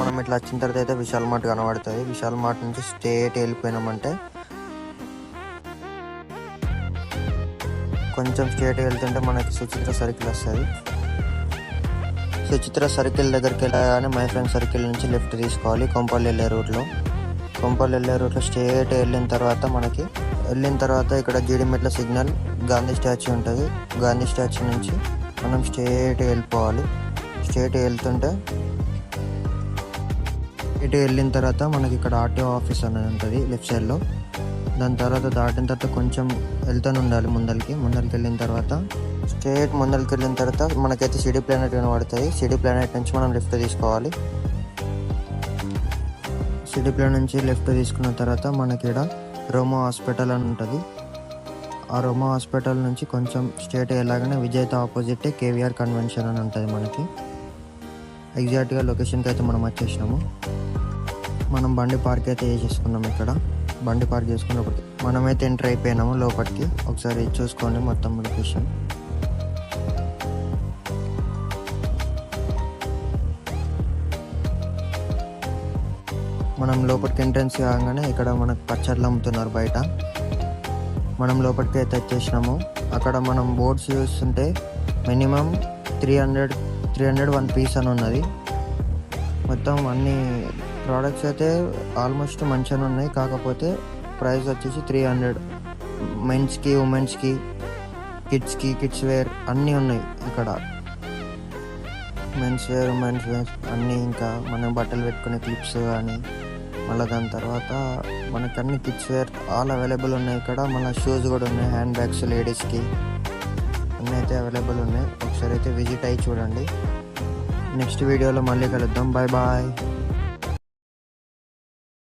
మనం ఇట్లా వచ్చిన తర్వాత అయితే విశాల్ మార్ట్ కనబడుతుంది. విశాల్ మార్ట్ నుంచి స్ట్రేట్ వెళ్ళిపోయినామంటే కొంచెం స్ట్రేట్ వెళ్తుంటే మనకి సుచిత్ర సర్కిల్ వస్తుంది. సుచిత్ర సర్కిల్ దగ్గరికి వెళ్ళగానే మై ఫ్రెండ్ సర్కిల్ నుంచి లెఫ్ట్ తీసుకోవాలి కొంపల్లి వెళ్ళే రూట్లో. కొంపల్లి వెళ్ళే రూట్లో స్ట్రేట్ వెళ్ళిన తర్వాత ఇక్కడ జీడిమెట్ల సిగ్నల్ గాంధీ స్టాచ్యూ ఉంటుంది. గాంధీ స్టాచ్యూ నుంచి మనం స్ట్రేట్ వెళ్ళిపోవాలి. స్ట్రేట్ వెళ్ళిన తర్వాత మనకి ఇక్కడ ఆర్టీఓ ఆఫీస్ అనేది ఉంటుంది లెఫ్ట్ సైడ్లో. దాని తర్వాత దాటిన తర్వాత కొంచెం వెళ్తూనే ఉండాలి ముందరికి వెళ్ళిన తర్వాత స్ట్రేట్ ముందరికి వెళ్ళిన తర్వాత మనకైతే సిటీ ప్లానెట్ కనబడుతుంది. సిటీ ప్లానెట్ నుంచి మనం లెఫ్ట్ తీసుకోవాలి. సిటీ ప్లానెట్ నుంచి లెఫ్ట్ తీసుకున్న తర్వాత మనకి ఇక్కడ రోమో హాస్పిటల్ అని ఉంటుంది. ఆ రోమో హాస్పిటల్ నుంచి కొంచెం స్ట్రేట్ వెళ్ళగానే విజేత ఆపోజిట్ కేవీఆర్ కన్వెన్షన్ అని ఉంటుంది. మనకి ఎగ్జాక్ట్గా లొకేషన్కి అయితే మనం వచ్చేసినాము. మనం బండి పార్క్ అయితే వేసేసుకున్నాం. ఇక్కడ బండి పార్క్ చేసుకున్నప్పుడు మనమైతే ఎంటర్ అయిపోయినాము లోపలికి. ఒకసారి చూసుకోండి మొత్తం లొకేషన్. మనం లోపలికి ఎంట్రెన్స్ కాగానే ఇక్కడ మనకు పచ్చళ్ళు అమ్ముతున్నారు బయట. మనం లోపలికి అయితే వచ్చేసినాము. అక్కడ మనం బోర్డ్స్ చూస్తుంటే మినిమం 300 1 పీస్ అని ఉన్నది. మొత్తం అన్ని ప్రోడక్ట్స్ అయితే ఆల్మోస్ట్ మంచిగానే ఉన్నాయి. కాకపోతే ప్రైస్ వచ్చేసి 300. మెన్స్కి, ఉమెన్స్కి, కిడ్స్ వేర్ అన్నీ ఉన్నాయి ఇక్కడ. మెన్స్ వేర్, ఉమెన్స్ వేర్ అన్నీ. ఇంకా మనం బట్టలు పెట్టుకునే క్లిప్స్ కానీ, మళ్ళీ దాని తర్వాత మనకు అన్ని కిడ్స్ వేర్ ఆల్ అవైలబుల్ ఉన్నాయి ఇక్కడ. మళ్ళీ షూస్ కూడా ఉన్నాయి, హ్యాండ్ బ్యాగ్స్ లేడీస్కి అన్నీ అయితే అవైలబుల్ ఉన్నాయి. ఒకసారి అయితే విజిట్ అయ్యి చూడండి. నెక్స్ట్ వీడియోలో మళ్ళీ కలుద్దాం. Bye bye.